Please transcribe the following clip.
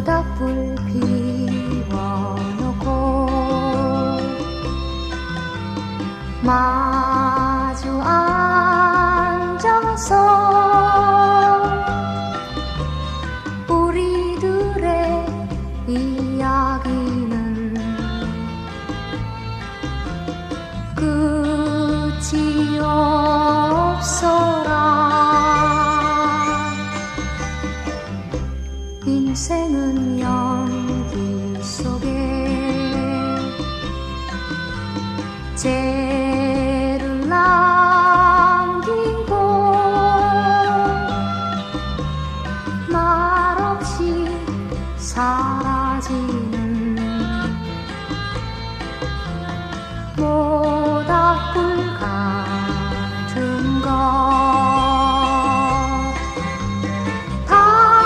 모닥불 피워놓고 마주 앉아서 우리들의 이야기는 끝이 없어라. 인생은 연기 속에 죄를 남기고 말없이 살아